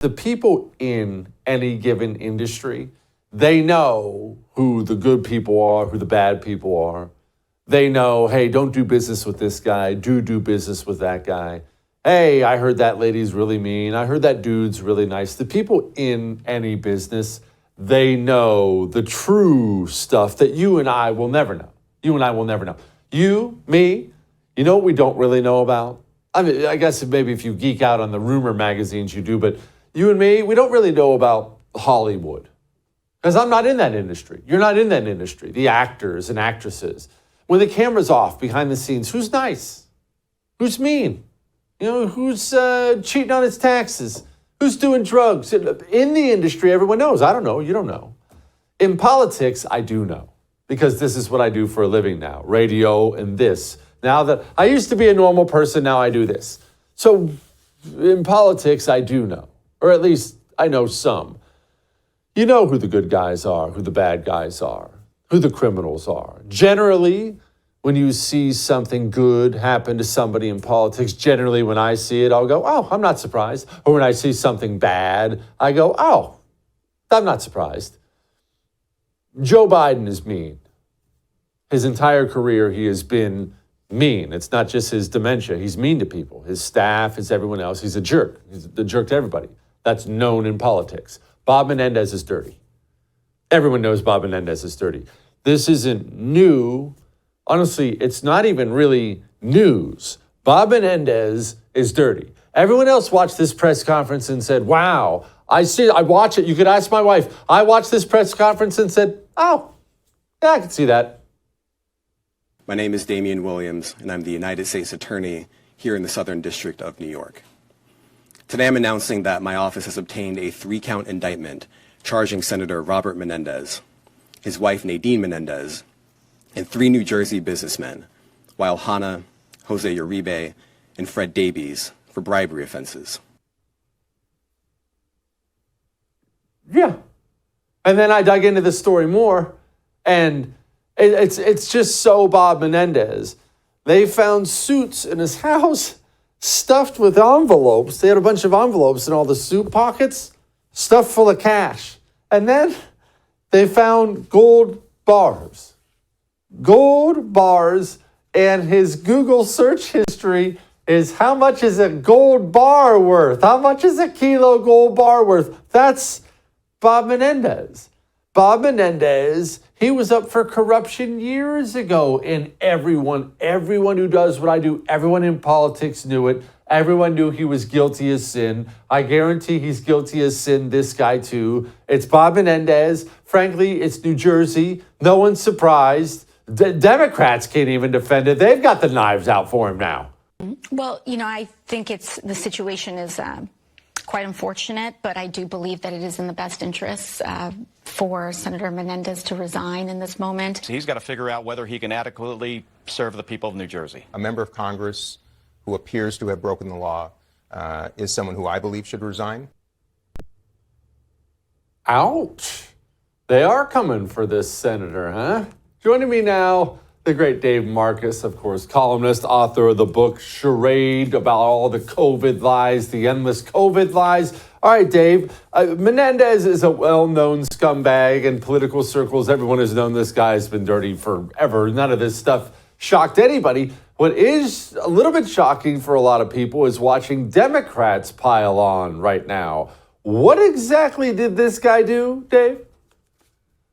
The people in any given industry, they know who the good people are, who the bad people are. They know, hey, don't do business with this guy, do business with that guy. Hey, I heard that lady's really mean. I heard that dude's really nice. The people in any business, they know the true stuff that you and I will never know. You and I will never know. You, me, you know what we don't really know about? I mean, I guess maybe if you geek out on the rumor magazines, you do, but you and me, we don't really know about Hollywood. Because I'm not in that industry. You're not in that industry. The actors and actresses. When the camera's off behind the scenes, who's nice? Who's mean? You know, who's cheating on his taxes? Who's doing drugs? In the industry, everyone knows. I don't know. You don't know. In politics, I do know. Because this is what I do for a living now. Radio and this. Now that I used to be a normal person, now I do this. So in politics, I do know. Or at least I know some. You know who the good guys are, who the bad guys are, who the criminals are. Generally, when you see something good happen to somebody in politics, generally when I see it, I'll go, oh, I'm not surprised. Or when I see something bad, I go, oh, I'm not surprised. Joe Biden is mean. His entire career, he has been mean. It's not just his dementia. He's mean to people. His staff, his everyone else. He's a jerk. He's a jerk to everybody. That's known in politics. Bob Menendez is dirty. Everyone knows Bob Menendez is dirty. This isn't new. Honestly, it's not even really news. Bob Menendez is dirty. Everyone else watched this press conference and said, wow, I watch it. You could ask my wife. I watched this press conference and said, oh, yeah, I can see that. My name is Damian Williams, and I'm the United States Attorney here in the Southern District of New York. Today I'm announcing that my office has obtained a 3-count indictment charging Senator Robert Menendez, his wife Nadine Menendez, and 3 New Jersey businessmen, Weil Hanna, Jose Uribe, and Fred Davies, for bribery offenses. Yeah. And then I dug into the story more, and it's just so Bob Menendez. They found suits in his house stuffed with envelopes. They had a bunch of envelopes in all the suit pockets, stuffed full of cash. And then they found gold bars. Gold bars, and his Google search history is how much is a gold bar worth? How much is a kilo gold bar worth? That's Bob Menendez. Bob Menendez, he was up for corruption years ago, and everyone who does what I do, everyone in politics knew it. Everyone knew he was guilty as sin. I guarantee he's guilty as sin, this guy too. It's Bob Menendez. Frankly, it's New Jersey. No one's surprised. Democrats can't even defend it. They've got the knives out for him now. Well, you know, I think the situation is quite unfortunate, but I do believe that it is in the best interests for Senator Menendez to resign in this moment. He's got to figure out whether he can adequately serve the people of New Jersey. A member of Congress who appears to have broken the law is someone who I believe should resign. Ouch. They are coming for this senator, huh? Joining me now, the great Dave Marcus, of course, columnist, author of the book Charade, about all the COVID lies, the endless COVID lies. All right, Dave, Menendez is a well-known scumbag in political circles. Everyone has known this guy has been dirty forever. None of this stuff shocked anybody. What is a little bit shocking for a lot of people is watching Democrats pile on right now. What exactly did this guy do, Dave?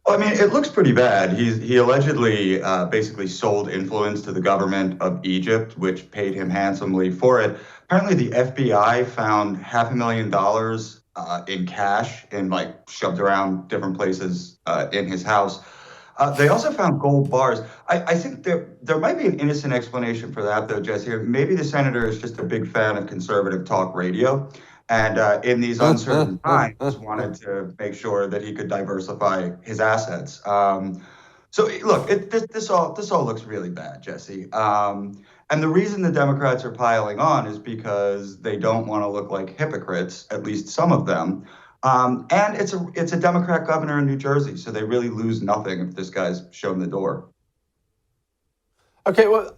Well, I mean, it looks pretty bad. He allegedly basically sold influence to the government of Egypt, which paid him handsomely for it. Apparently, the FBI found $500,000 in cash and shoved around different places in his house. They also found gold bars. I think there might be an innocent explanation for that, though, Jesse. Maybe the senator is just a big fan of conservative talk radio. And in these uncertain times, wanted to make sure that he could diversify his assets. So look, this all looks really bad, Jesse. And the reason the Democrats are piling on is because they don't want to look like hypocrites, at least some of them. And it's a Democrat governor in New Jersey, so they really lose nothing if this guy's shown the door. Okay, well,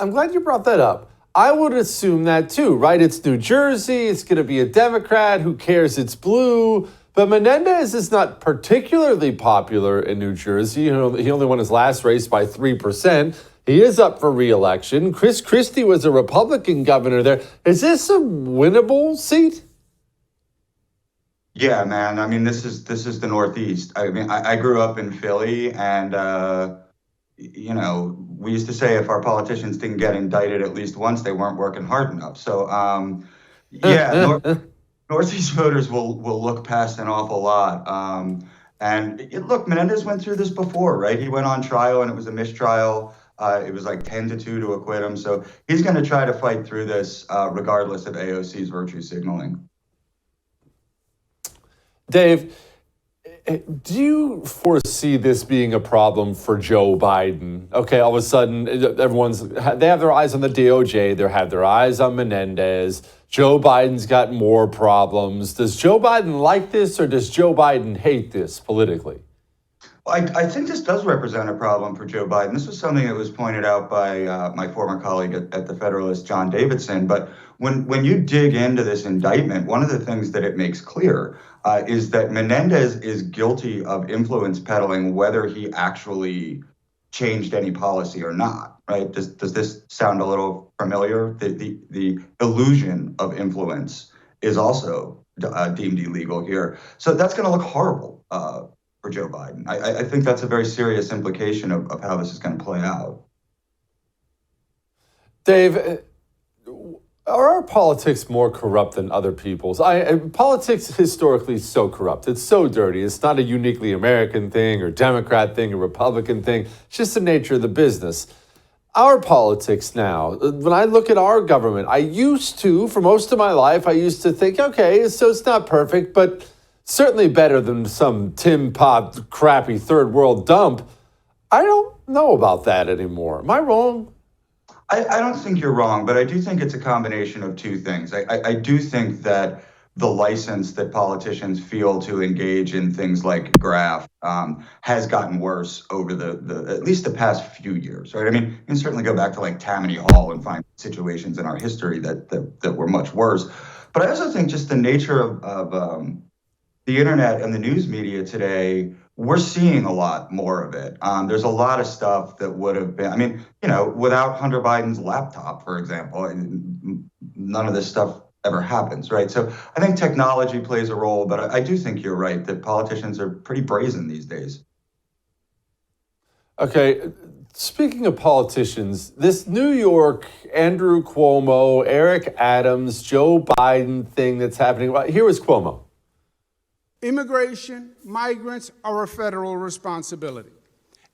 I'm glad you brought that up. I would assume that too, right? It's New Jersey. It's going to be a Democrat. Who cares? It's blue. But Menendez is not particularly popular in New Jersey. He only won his last race by 3%. He is up for re-election. Chris Christie was a Republican governor there. Is this a winnable seat? Yeah, man. I mean, this is the Northeast. I mean, I grew up in Philly, and we used to say if our politicians didn't get indicted at least once, they weren't working hard enough. So, yeah, Northeast voters will look past an awful lot. Look, Menendez went through this before, right? He went on trial, and it was a mistrial. It was like 10-2 to acquit him. So he's going to try to fight through this, regardless of AOC's virtue signaling. Dave, do you foresee this being a problem for Joe Biden? Okay, all of a sudden, they have their eyes on the DOJ. They have their eyes on Menendez. Joe Biden's got more problems. Does Joe Biden like this, or does Joe Biden hate this politically? I think this does represent a problem for Joe Biden. This was something that was pointed out by my former colleague at the Federalist, John Davidson. But when you dig into this indictment, one of the things that it makes clear is that Menendez is guilty of influence peddling, whether he actually changed any policy or not. Right? Does this sound a little familiar? The illusion of influence is also deemed illegal here. So that's going to look horrible for Joe Biden. I think that's a very serious implication of how this is going to play out. Dave, are our politics more corrupt than other people's? Politics historically is so corrupt. It's so dirty. It's not a uniquely American thing or Democrat thing or Republican thing. It's just the nature of the business. Our politics now, when I look at our government, for most of my life, I used to think, okay, so it's not perfect, but certainly better than some tin pot, crappy third world dump. I don't know about that anymore. Am I wrong? I don't think you're wrong, but I do think it's a combination of two things. I do think that the license that politicians feel to engage in things like graft has gotten worse over at least the past few years, right? I mean, you can certainly go back to like Tammany Hall and find situations in our history that were much worse. But I also think just the nature of the internet and the news media today, we're seeing a lot more of it. There's a lot of stuff that would have been, without Hunter Biden's laptop, for example, none of this stuff ever happens, right? So I think technology plays a role, but I do think you're right that politicians are pretty brazen these days. Okay, speaking of politicians, this New York, Andrew Cuomo, Eric Adams, Joe Biden thing that's happening, here is Cuomo. Immigration, migrants are a federal responsibility,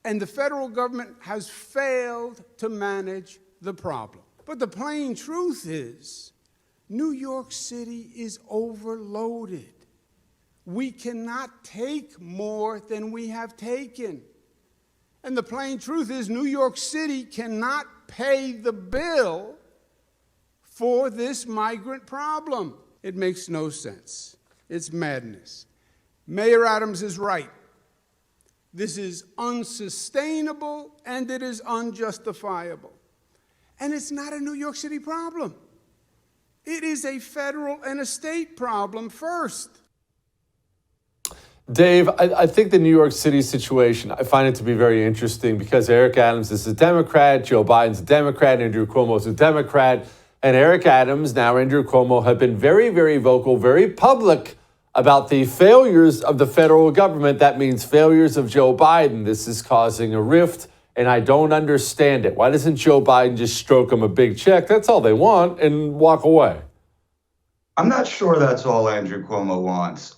and the federal government has failed to manage the problem. But the plain truth is, New York City is overloaded. We cannot take more than we have taken. And the plain truth is, New York City cannot pay the bill for this migrant problem. It makes no sense. It's madness. Mayor Adams is right. This is unsustainable and it is unjustifiable. And it's not a New York City problem. It is a federal and a state problem first. Dave, I think the New York City situation, I find it to be very interesting because Eric Adams is a Democrat, Joe Biden's a Democrat, Andrew Cuomo's a Democrat, and Eric Adams, now Andrew Cuomo, have been very, very vocal, very public about the failures of the federal government. That means failures of Joe Biden. This is causing a rift, and I don't understand it. Why doesn't Joe Biden just stroke him a big check? That's all they want, and walk away. I'm not sure that's all Andrew Cuomo wants.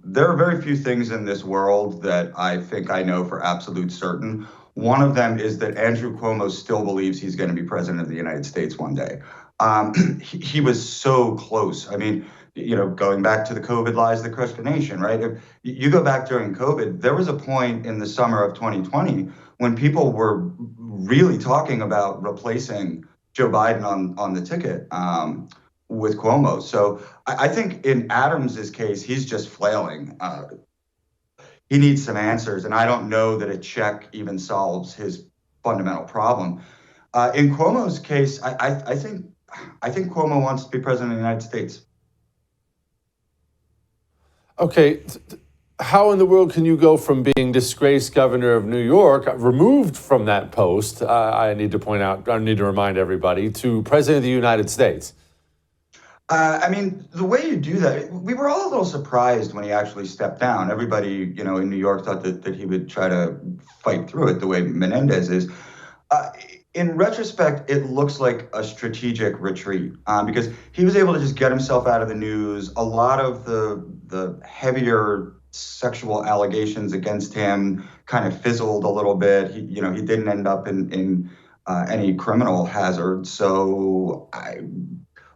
There are very few things in this world that I think I know for absolute certain. One of them is that Andrew Cuomo still believes he's going to be president of the United States one day. He was so close. I mean, going back to the COVID lies that crushed the nation, right? If you go back during COVID, there was a point in the summer of 2020 when people were really talking about replacing Joe Biden on the ticket with Cuomo. So I think in Adams's case, he's just flailing. He needs some answers, and I don't know that a check even solves his fundamental problem. In Cuomo's case, I think Cuomo wants to be president of the United States. Okay, how in the world can you go from being disgraced governor of New York, removed from that post, I need to point out, I need to remind everybody, to president of the United States? I mean, the way you do that, we were all a little surprised when he actually stepped down. Everybody, in New York thought that he would try to fight through it the way Menendez is. In retrospect, it looks like a strategic retreat because he was able to just get himself out of the news. A lot of the heavier sexual allegations against him kind of fizzled a little bit. He didn't end up in any criminal hazard. So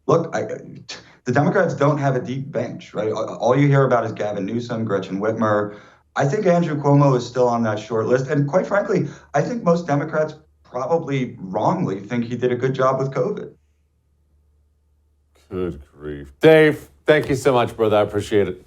the Democrats don't have a deep bench, right? All you hear about is Gavin Newsom, Gretchen Whitmer. I think Andrew Cuomo is still on that short list. And quite frankly, I think most Democrats probably wrongly think he did a good job with COVID. Good grief. Dave, thank you so much, brother. I appreciate it.